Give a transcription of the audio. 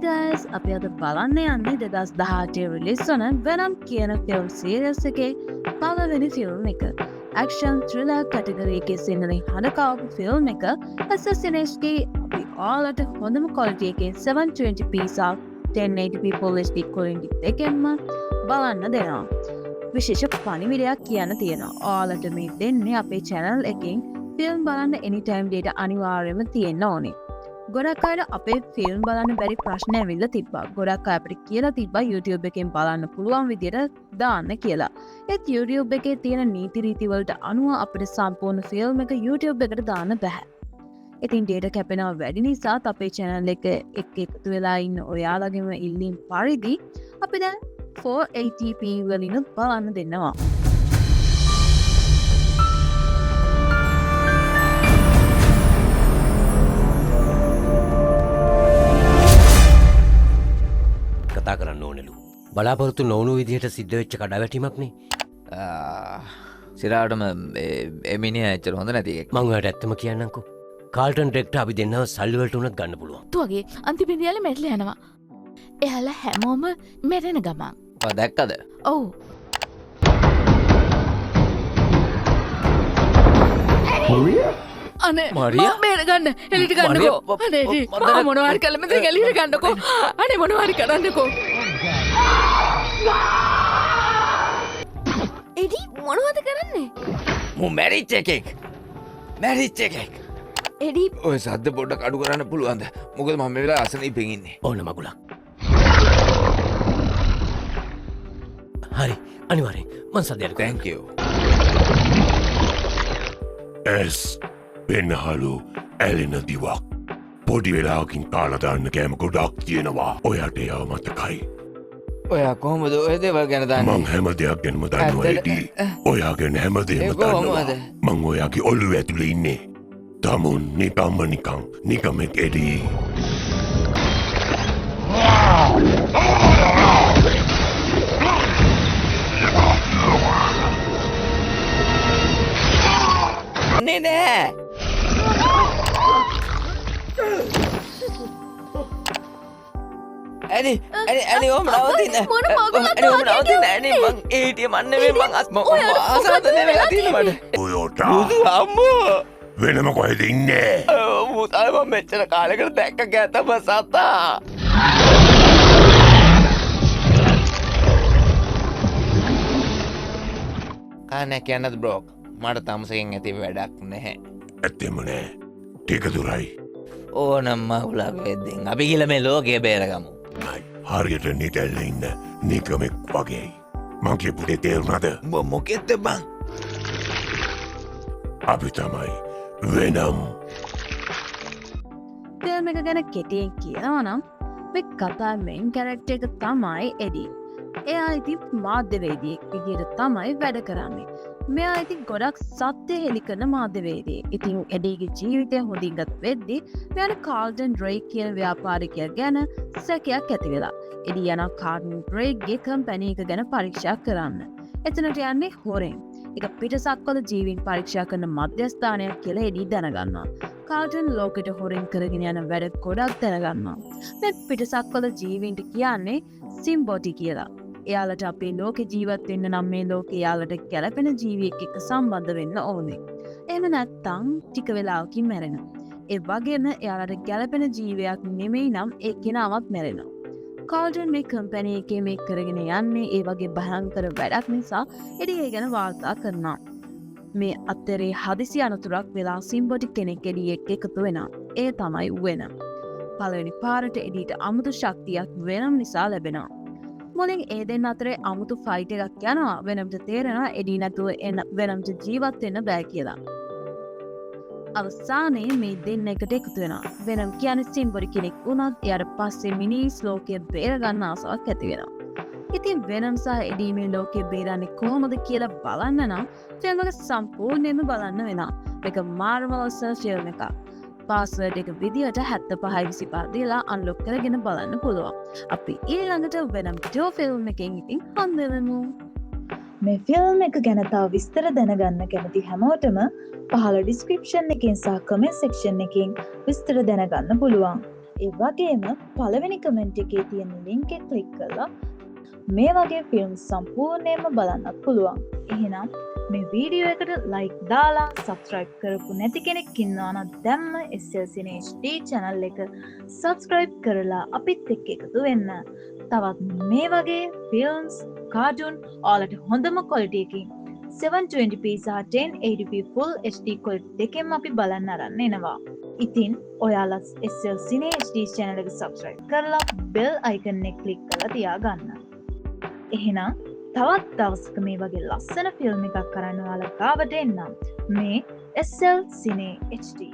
guys, අපි අද බලන්න යන්නේ 2018 රිලීස් වන Venom කියන ෆිල්ම් සීරීස් එකේ පළවෙනි ෆිල්ම් එක. ඇක්ෂන් ත්‍රිලර් කැටගරි එකේ සිංහලෙන් හඬ ෆිල්ම් එක SSNHD අපි ඔයාලට හොඳම ක්වොලිටි එකේ 720p සහ 1080p Full HD quality දෙකෙන්ම බලන්න දෙනවා. විශේෂ පණිවිඩයක් කියන්න තියෙනවා. ඔයාලට මේ දෙන්නේ අපේ channel එකෙන් ෆිල්ම් බලන්න anytime data අනිවාර්යයෙන්ම තියෙන්න ඕනේ. ගොඩක් අයට අපේ ෆිල්ම් බලන්න බැරි ප්‍රශ්න ඇවිල්ලා තිබ්බා. ගොඩක් අය අපිට කියලා තිබ්බා YouTube එකෙන් බලන්න පුළුවන් විදියට දාන්න කියලා. ඒත් YouTube එකේ තියෙන නීති රීති වලට අනුව අපිට සම්පූර්ණ ෆිල්ම් එක YouTube එකට දාන්න බෑ. ඉතින් data කැපෙනවා වැඩි නිසා අපේ channel එක එකතු වෙලා ඉන්න ඔයාලගේම ඉල්ලීම් පරිදි අපි දැන් 480p වලින් බලන්න දෙනවා. කතා කරන්න ඕනෙලු. බලාපොරොත්තු නොවුණු විදිහට සිද්ධ වෙච්ච කඩාවැටීමක්නේ. සිරාටම එමිනිය එච්චර හොඳ නැති එකක්. මං ඔයාලට ඇත්තම කියන්නම්කෝ. කාල්ටන් ඩිරෙක්ටර් අපි දෙන්නව සල්ලි වලට උනත් ගන්න පුළුවන්. තුවගේ අන්තිමේදී මැරිලා යනවා. එයාලා හැමෝම මැරෙන ගමන්. ඔය දැක්කද? ඔව්. අනේ මරියා? මේක ගන්න එළියට ගන්නකෝ. අනේ මම මොනවාරි කළා මෙතන එළියට ගන්නකෝ. අනේ මොනවාරි කරන්නකෝ. එඩි මොනවද කරන්නේ? මු මැරිච් එකෙක්. එඩි ඔය සද්ද පොඩ්ඩක් අඩු කරන්න පුළුවන්ද? මොකද මම මේ වෙලාව අසනීපෙන් ඉන්නේ. ඕන මගුලක්. හරි අනිවාර්යෙන් මං සද්දයට Thank you. ඇස් පෙන්නහලු ඇලෙන දිවක් පොඩි වෙලාකින් කාලදාන්න කෑම ගොඩක් තියෙනවා ඔයාට ඒව මතකයි ඔයා කොහොමද ඔය දේවල් ගැන දන්නේ? මං හැම දෙයක් ගැනම දන්නවා එඩි ඔයා ගැන හැමදේම ඒක දන්නවා කොහොමද? මං ඔයාගේ ඔළුව ඇතුලේ ඉන්නේ තමුන් නිකම්මෙක් එඩි නෑ ඇනි ඕම නවතින්න මොන මගුලක්ද ඇනි ඕම නවතින්න ඇනි මං ඒටිය මන්නෙවේ මං ආසාදනය වෙලා තියෙන මට ඔයෝට බුදු අම්මෝ වෙනම කොහෙද ඉන්නේ මුතල්ම මෙච්චර කාලෙකට දැක්ක ගැතම සතා කානෑ කියන්නද බ්‍රෝක් මට තමසකින් ඇති වැඩක් නැහැ ඇත්තෙම නෑ ටික දුරයි ඕනම් මහුලක් වෙද්දෙන් අපි කියල මේ ලෝකය බේරගමු හරියට නිටැල්ල ඉන්න නිකමෙක් වගේ මං කියපුටේ තේරුණාද මොකෙත්ත බං අපි තමයි වෙනම් ෆිල්ම් එක ගැන කෙටියෙන් කියනවා නම් මේ කතා මෙයින් කැරක්ටර් එක තමයි එඩි. එයා ඉතින් මාධ්‍යවේදියෙක් විදියට තමයි වැඩ කරන්නේ. මෙයා ඉතින් ගොඩක් සත්‍ය හෙළි කරන මාධ්‍යවේදියෙක්. ඉතින් එඩිගේ ජීවිතය හොඳින් ගත වෙද්දී මෙයාට කාල්ටන් ඩ්‍රේක් කියන ව්‍යාපාරිකයා ගැන සැකයක් ඇති වෙලා. එඩි යන කාල්ටන් ඩ්‍රේක්ගේ කම්පැනි එක ගැන පරීක්ෂා කරන්න. එතනට යන්නේ හොරෙන්. එක පිටසක්වල ජීවීන් පරීක්ෂා කරන මධ්‍යස්ථානයක් කියලා එඩි දැනගන්නවා. කාල්ටන් ලෝකෙට හොරෙන් කරගෙන යන වැඩ ගොඩක් දැනගන්නවා. මේ පිටසක්වල ජීවීන්ට කියන්නේ සිම්බොටි කියලා. එයාලට අපේ ලෝකෙ ජීවත් වෙන්න නම් මේ ලෝකෙ එයාලට ගැලපෙන ජීවියෙක් එක්ක සම්බන්ධ වෙන්න ඕනේ. එහෙම නැත්තම් ටික වෙලාවකින් මැරෙනවා. ඒ වගේම එයාලට ගැලපෙන ජීවියක් නෙමෙයි නම් ඒ කෙනාවත් මැරෙනවා. කාල්ටන් මේ කම්පැනි එකේ මේ කරගෙන යන්නේ ඒ වගේ භයංකර වැඩක් නිසා එඩි ඒ ගැන වාර්තා කරනවා. මේ අතරේ හදිසි අනතුරක් වෙලා සිම්බොටි කෙනෙක් එඩි එක්ක එකතු වෙනවා. ඒ තමයි වෙනම්. පළවෙනි පාරට එඩිට අමුතු ශක්තියක් වෙනම් නිසා ලැබෙනවා. මුලින් ඒ දෙන්න අතරේ අමුතු ෆයිට් එකක් යනවා. වෙනම්ට තේරෙනවා එඩි නැතුව වෙනම්ට ජීවත් වෙන්න බෑ කියලා. අවසානයේ මේ දෙන්න එකට එකතු වෙනවා. වෙනම් කියන්නේ සිම්බොටි කෙනෙක් වුණත් එයාට පස්සේ මිනිස් ලෝකය බේරගන්න ආසාවක් ඇති වෙනවා. ඉතින් වෙනම් සහ එඩි මේ ලෝකය බේරන්නේ කොහොමද කියලා බලන්න නම් ෆිල්ම් එක සම්පූර්ණයෙන්ම බලන්න වෙනවා. මේක මාර්වලස් ෆිල්ම් එකක්. පාස්වර්ඩ් එක විදියට 7525 දීලා අන්ලොක් කරගෙන බලන්න පුළුවන්. අපි ඊළඟට වෙනම් 2 ෆිල්ම් එකෙන් ඉතින් හම්බෙමු. මේ ෆිල්ම් එක ගැන තව විස්තර දැනගන්න කැමති හැමෝටම පහළ ඩිස්ක්‍රිප්ෂන් එකෙන් සහ කමෙන්ට් සෙක්ෂන් එකෙන් විස්තර දැනගන්න පුළුවන්. ඒ වගේම පළවෙනි කමෙන්ට් එකේ තියෙන ලින්ක් එක ක්ලික් කරලා මේ වගේ ෆිල්ම් සම්පූර්ණයෙන්ම බලන්නත් පුළුවන්. එහෙනම් මේ වීඩියෝ එකට ලයික් දාලා සබස්ක්‍රයිබ් කරපු නැති කෙනෙක් ඉන්නවා නම් දැම්ම SL Cine HD channel එක සබස්ක්‍රයිබ් කරලා අපිත් එක්ක එකතු වෙන්න. තවත් මේ වගේ ෆිල්ම්ස්, කාටුන් ඔයාලට හොඳම ක්වොලිටි එකකින් 720p සහ 1080p full HD quality දෙකෙන්ම අපි බලන්න අරන් එනවා. ඉතින් ඔයාලා SL Cine HD channel එක subscribe කරලා bell icon එක click කරලා තියාගන්න. එහෙනම් තවත් දවසක මේ වගේ ලස්සන ෆිල්ම් එකක් කරන්න ඔයාලා ගාවට එන්නම්. මේ SL Cine HD